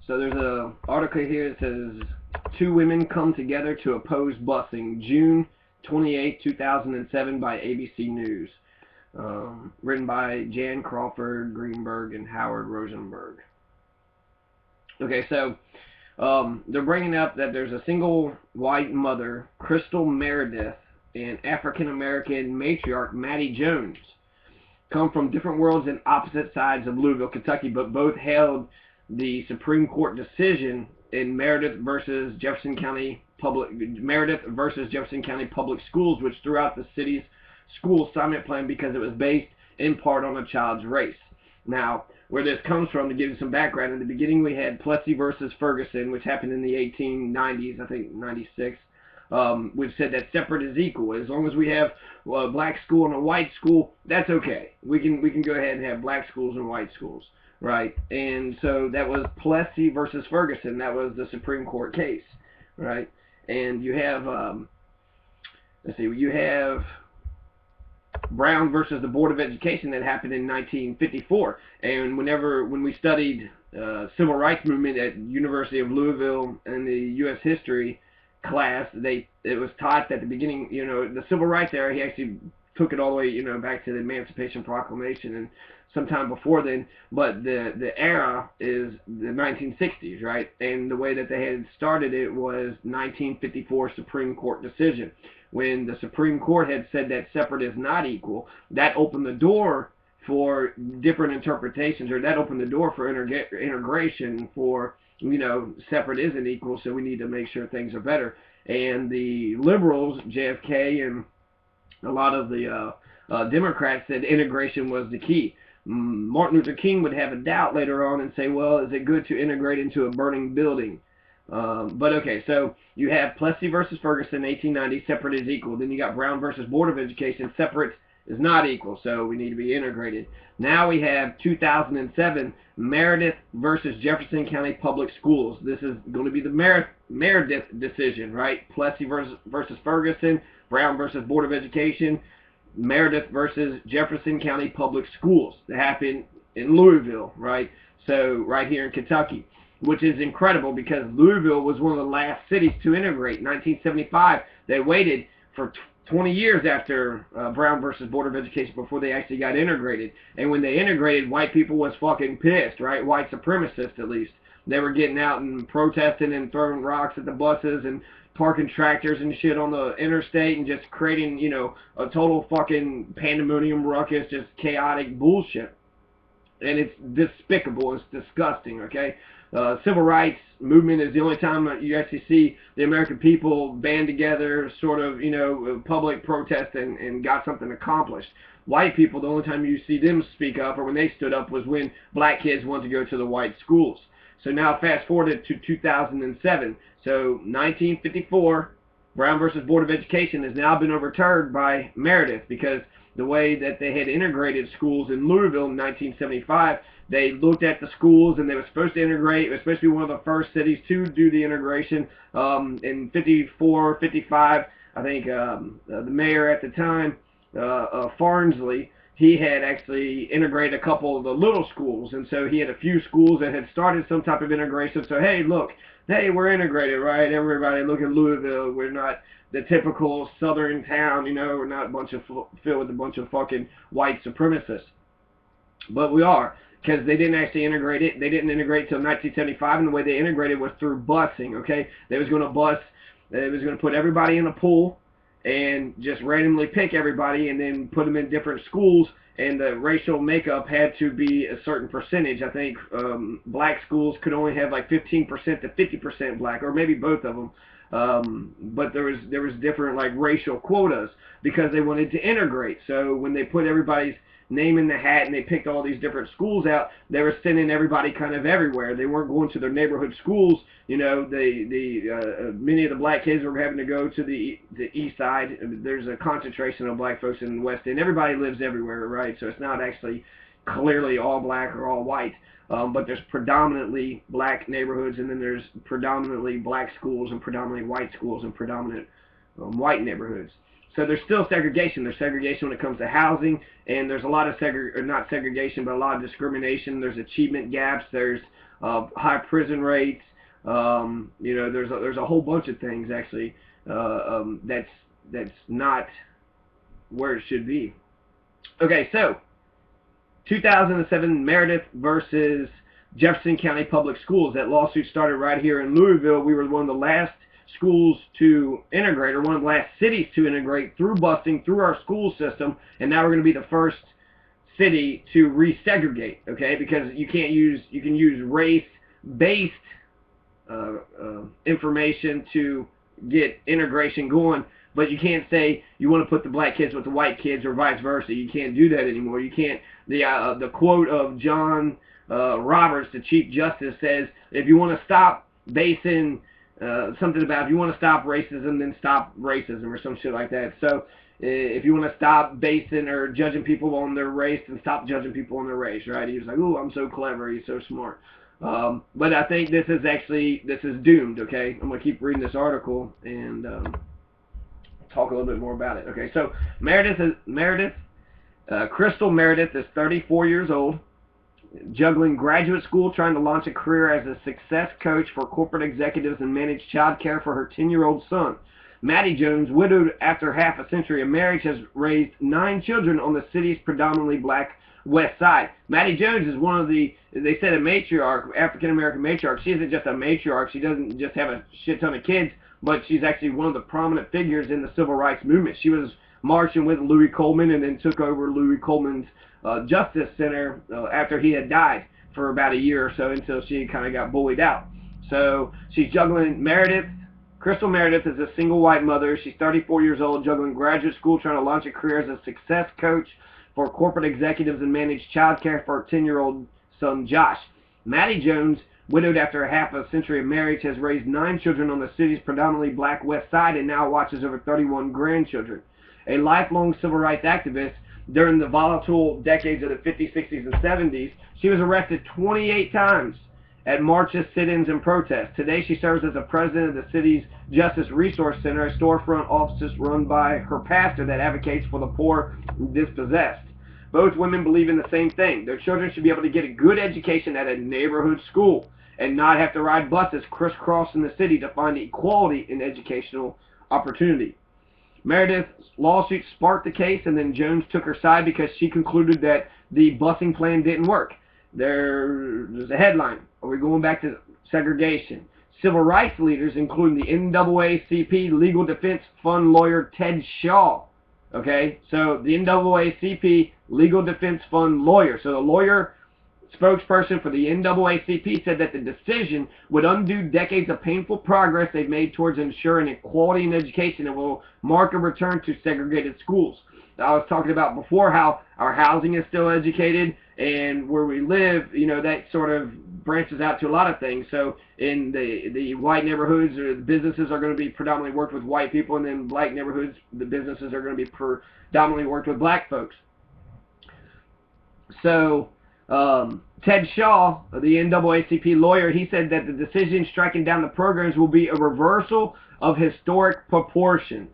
So there's a article here that says two women come together to oppose busing, June 28, 2007, by ABC News. Written by Jan Crawford Greenberg and Howard Rosenberg. Okay, so they're bringing up that there's a single white mother, Crystal Meredith, and African American matriarch Mattie Jones come from different worlds and opposite sides of Louisville, Kentucky, but both held the Supreme Court decision in Meredith versus Jefferson County Public Schools, which threw out the city's school assignment plan because it was based in part on a child's race. Now, where this comes from, to give you some background, in the beginning we had Plessy versus Ferguson, which happened in the 1890s, I think 96, which said that separate is equal. As long as we have a black school and a white school, that's okay. We can go ahead and have black schools and white schools, right? And so that was Plessy versus Ferguson. That was the Supreme Court case, right? And you have, you have Brown versus the Board of Education that happened in 1954. And when we studied civil rights movement at University of Louisville in the U.S. history class, it was taught at the beginning, the civil rights era. He actually took it all the way, back to the Emancipation Proclamation and sometime before then. But the era is the 1960s, right? And the way that they had started it was 1954 Supreme Court decision. When the Supreme Court had said that separate is not equal, that opened the door for different interpretations, or that opened the door for integration for, separate isn't equal, so we need to make sure things are better. And the liberals, JFK, and a lot of the Democrats said integration was the key. Martin Luther King would have a doubt later on and say, well, is it good to integrate into a burning building? But okay, so you have Plessy versus Ferguson, 1890, separate is equal. Then you got Brown versus Board of Education, separate is not equal, so we need to be integrated. Now we have 2007, Meredith versus Jefferson County Public Schools. This is going to be the Meredith decision, right? Plessy versus Ferguson, Brown versus Board of Education, Meredith versus Jefferson County Public Schools. That happened in Louisville, right? So right here in Kentucky, which is incredible because Louisville was one of the last cities to integrate. In 1975, they waited for 20 years after Brown versus Board of Education before they actually got integrated. And when they integrated, white people was fucking pissed, right? White supremacists, at least. They were getting out and protesting and throwing rocks at the buses and parking tractors and shit on the interstate and just creating, a total fucking pandemonium ruckus, just chaotic bullshit. And it's despicable. It's disgusting, okay? Civil rights movement is the only time that you actually see the American people band together, sort of, public protest and got something accomplished. White people, the only time you see them speak up, or when they stood up, was when black kids wanted to go to the white schools. So now fast forward to 2007. So 1954, Brown versus Board of Education has now been overturned by Meredith because the way that they had integrated schools in Louisville in 1975, they looked at the schools and they were supposed to integrate. It was supposed to be one of the first cities to do the integration. In 54, 55, I think the mayor at the time, Farnsley, he had actually integrated a couple of the little schools, and so he had a few schools that had started some type of integration. So hey, look, hey, we're integrated, right? Everybody, look at Louisville. We're not the typical southern town, we're not a bunch of filled with a bunch of fucking white supremacists, but we are, because they didn't actually integrate it. They didn't integrate until 1975, and the way they integrated was through busing. Okay, they was going to put everybody in a pool and just randomly pick everybody and then put them in different schools, and the racial makeup had to be a certain percentage. I think black schools could only have like 15% to 50% black, or maybe both of them. But there was different like racial quotas because they wanted to integrate. So when they put everybody's name in the hat and they picked all these different schools out, they were sending everybody kind of everywhere. They weren't going to their neighborhood schools. Many of the black kids were having to go to the east side. There's a concentration of black folks in the west end. Everybody lives everywhere, right? So it's not actually clearly all black or all white. But there's predominantly black neighborhoods, and then there's predominantly black schools and predominantly white schools and predominant white neighborhoods. So there's still segregation. There's segregation when it comes to housing, and there's a lot of not segregation, but a lot of discrimination. There's achievement gaps. There's high prison rates. There's a whole bunch of things actually that's not where it should be. Okay, so 2007 Meredith versus Jefferson County Public Schools. That lawsuit started right here in Louisville. We were one of the last schools to integrate, or one of the last cities to integrate through busing, through our school system, and now we're going to be the first city to resegregate, okay? Because you can use race-based information to get integration going, but you can't say you want to put the black kids with the white kids or vice versa. You can't do that anymore. You can't. The quote of John Roberts, the Chief Justice, says, if you want to stop basing something about, if you want to stop racism, then stop racism, or some shit like that. So if you want to stop basing or judging people on their race, then stop judging people on their race, right? He was like, ooh, I'm so clever, he's so smart. But I think this is doomed, okay? I'm going to keep reading this article and talk a little bit more about it. Okay, so Crystal Meredith is 34 years old, juggling graduate school, trying to launch a career as a success coach for corporate executives and manage child care for her 10-year-old son. Maddie Jones, widowed after half a century of marriage, has raised 9 children on the city's predominantly black West Side. Maddie Jones is one of the, they said, a matriarch, African-American matriarch. She isn't just a matriarch. She doesn't just have a shit ton of kids, but she's actually one of the prominent figures in the civil rights movement. She was marching with Louis Coleman and then took over Louis Coleman's Justice Center after he had died for about a year or so, until she kind of got bullied out. So she's juggling Crystal Meredith is a single white mother. She's 34 years old, juggling graduate school, trying to launch a career as a success coach for corporate executives and manage child care for her 10-year-old son, Josh. Maddie Jones, widowed after half a century of marriage, has raised 9 children on the city's predominantly black West Side and now watches over 31 grandchildren. A lifelong civil rights activist, during the volatile decades of the 50s, 60s, and 70s, she was arrested 28 times at marches, sit-ins, and protests. Today, she serves as the president of the city's Justice Resource Center, a storefront office run by her pastor that advocates for the poor and dispossessed. Both women believe in the same thing. Their children should be able to get a good education at a neighborhood school and not have to ride buses crisscrossing the city to find equality in educational opportunity. Meredith's lawsuit sparked the case, and then Jones took her side because she concluded that the busing plan didn't work. There's a headline. Are we going back to segregation? Civil rights leaders, including the NAACP Legal Defense Fund lawyer Ted Shaw. Okay, so the NAACP Legal Defense Fund lawyer. So the lawyer spokesperson for the NAACP said that the decision would undo decades of painful progress they've made towards ensuring equality in education and will mark a return to segregated schools. I was talking about before how our housing is still educated, and where we live, that sort of branches out to a lot of things. So in the white neighborhoods, or the businesses are going to be predominantly worked with white people, and then black neighborhoods, the businesses are going to be predominantly worked with black folks. So Ted Shaw, the NAACP lawyer, he said that the decision striking down the programs will be a reversal of historic proportions.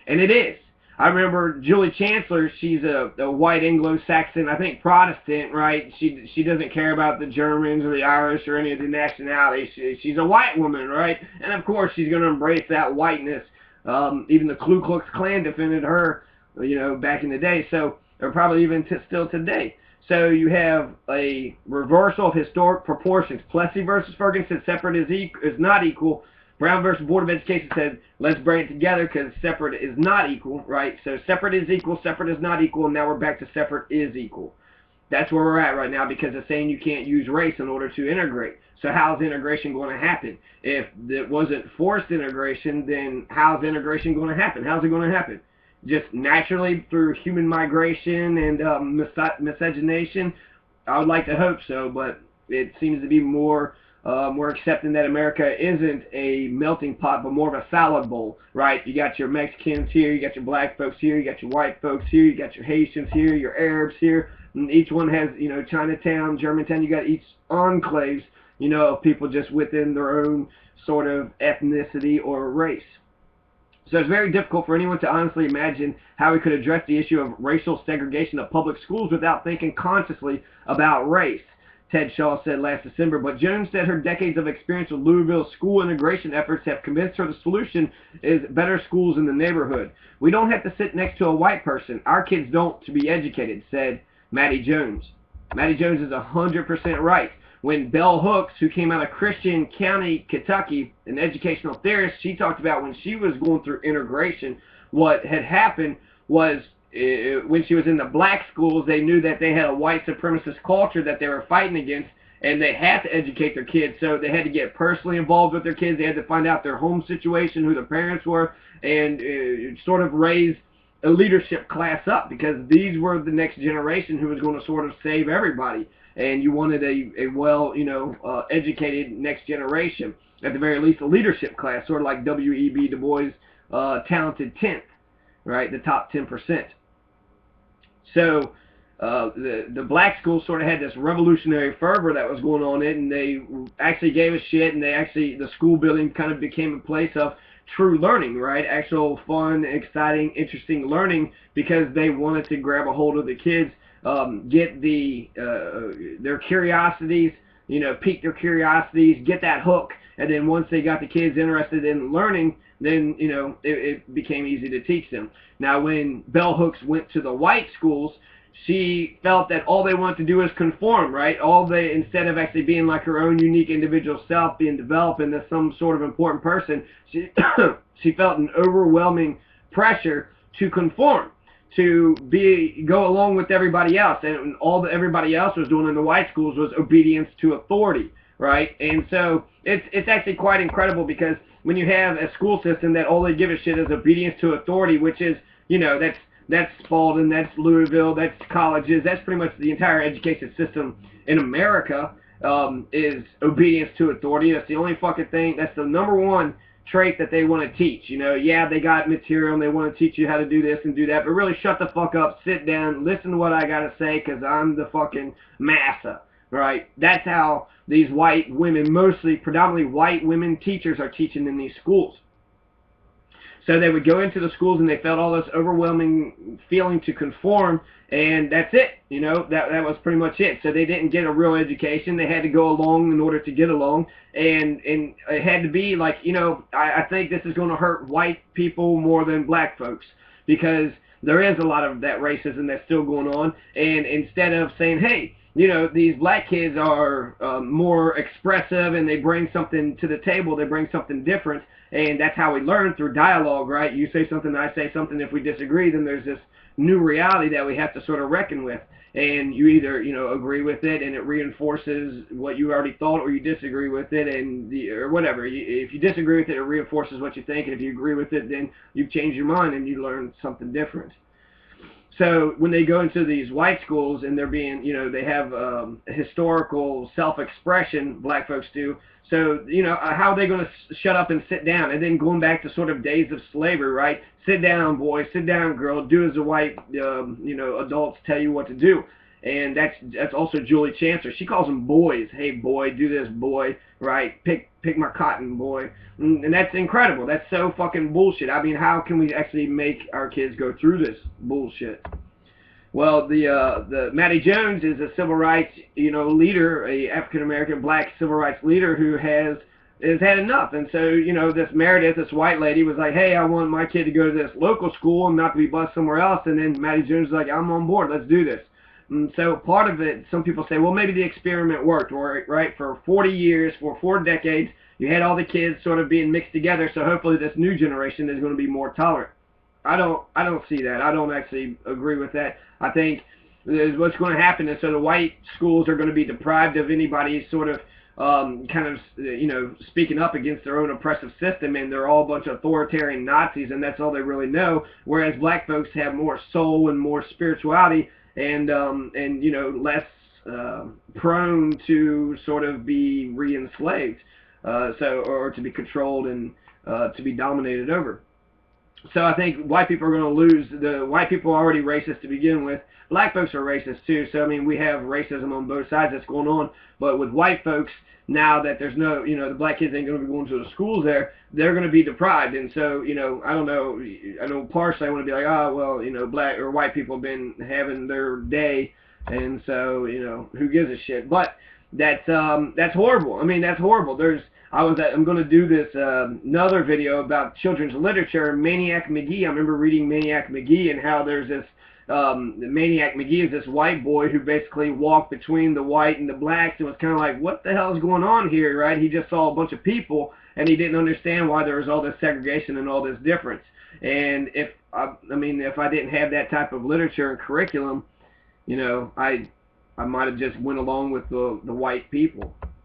And it is. I remember Julie Chancellor, she's a white Anglo-Saxon, I think Protestant, right? She doesn't care about the Germans or the Irish or any of the nationalities. She's a white woman, right? And of course she's going to embrace that whiteness. Even the Ku Klux Klan defended her, back in the day. So, or probably even still today. So you have a reversal of historic proportions. Plessy versus Ferguson said separate is not equal. Brown versus Board of Education said, let's bring it together because separate is not equal, right? So separate is equal, separate is not equal, and now we're back to separate is equal. That's where we're at right now, because it's saying you can't use race in order to integrate. So how's integration going to happen? If it wasn't forced integration, then how's integration going to happen? How's it going to happen? Just naturally through human migration and miscegenation? I would like to hope so, but it seems to be more accepting that America isn't a melting pot, but more of a salad bowl, right? You got your Mexicans here, you got your black folks here, you got your white folks here, you got your Haitians here, your Arabs here, and each one has, Chinatown, Germantown, you got each enclaves, of people just within their own sort of ethnicity or race. So it's very difficult for anyone to honestly imagine how we could address the issue of racial segregation of public schools without thinking consciously about race, Ted Shaw said last December. But Jones said her decades of experience with Louisville's school integration efforts have convinced her the solution is better schools in the neighborhood. We don't have to sit next to a white person. Our kids don't to be educated, said Maddie Jones. Maddie Jones is 100% right. When Bell Hooks, who came out of Christian County, Kentucky, an educational theorist, she talked about when she was going through integration, what had happened was when she was in the black schools, they knew that they had a white supremacist culture that they were fighting against, and they had to educate their kids. So they had to get personally involved with their kids. They had to find out their home situation, who their parents were, and sort of raise a leadership class up, because these were the next generation who was going to sort of save everybody. And you wanted a well, educated next generation. At the very least, a leadership class, sort of like W.E.B. Du Bois' talented 10th, right? The top 10%. So the black schools sort of had this revolutionary fervor that was going on in it, and they actually gave a shit, and the school building kind of became a place of true learning, right? Actual fun, exciting, interesting learning, because they wanted to grab a hold of the kids, get their curiosities, pique their curiosities, get that hook, and then once they got the kids interested in learning, then it became easy to teach them. Now, when Bell Hooks went to the white schools, she felt that all they wanted to do is conform, right? Instead of actually being like her own unique individual self, being developed into some sort of important person, she felt an overwhelming pressure to conform, to go along with everybody else, and all that everybody else was doing in the white schools was obedience to authority, right? And so it's actually quite incredible, because when you have a school system that all they give a shit is obedience to authority, which is, that's Spalding, that's Louisville, that's colleges, that's pretty much the entire education system in America, is obedience to authority. That's the only fucking thing, that's the number one trait that they want to teach. Yeah, they got material and they want to teach you how to do this and do that, but really shut the fuck up, sit down, listen to what I got to say, because I'm the fucking massa, right? That's how these white women, predominantly white women teachers, are teaching in these schools. So they would go into the schools and they felt all this overwhelming feeling to conform, and that's it. That was pretty much it. So they didn't get a real education. They had to go along in order to get along, and it had to be like, I think this is going to hurt white people more than black folks, because there is a lot of that racism that's still going on. And instead of saying, hey, these black kids are more expressive and they bring something to the table, they bring something different, and that's how we learn, through dialogue, right? You say something, I say something. If we disagree, then there's this new reality that we have to sort of reckon with. And you either, agree with it and it reinforces what you already thought, or you disagree with it or whatever. If you disagree with it, it reinforces what you think, and if you agree with it, then you've changed your mind and you learn something different. So when they go into these white schools and they're being, they have historical self-expression, black folks do. So, how are they going to shut up and sit down? And then going back to sort of days of slavery, right? Sit down, boy. Sit down, girl. Do as the white, adults tell you what to do. And that's also Julie Chancellor. She calls them boys. Hey, boy, do this, boy. Right? Pick my cotton, boy. And that's incredible. That's so fucking bullshit. I mean, how can we actually make our kids go through this bullshit? Well, the Maddie Jones is a civil rights, leader, a African American black civil rights leader who has had enough. And so, this Meredith, this white lady, was like, hey, I want my kid to go to this local school and not to be bused somewhere else. And then Maddie Jones is like, I'm on board. Let's do this. And so part of it, some people say, well, maybe the experiment worked, right? For 40 years, for 4 decades, you had all the kids sort of being mixed together. So hopefully this new generation is going to be more tolerant. I don't see that. I don't actually agree with that. I think what's going to happen is, so the white schools are going to be deprived of anybody sort of speaking up against their own oppressive system, and they're all a bunch of authoritarian Nazis, and that's all they really know. Whereas black folks have more soul and more spirituality, and less prone to sort of be re-enslaved, or to be controlled and to be dominated over. So I think white people are going to lose. The white people are already racist to begin with. Black folks are racist too. So I mean, we have racism on both sides that's going on. But with white folks, now that there's no, the black kids ain't going to be going to the schools there, they're going to be deprived. And so, I don't know. I know partially I want to be like, oh well, black or white people have been having their day, and so who gives a shit? But that's horrible. I mean, that's horrible. I'm going to do this another video about children's literature. Maniac McGee. I remember reading Maniac McGee and how there's this Maniac McGee is this white boy who basically walked between the white and the blacks and was kind of like, what the hell is going on here, right? He just saw a bunch of people and he didn't understand why there was all this segregation and all this difference. And if I didn't have that type of literature and curriculum, I might have just went along with the white people.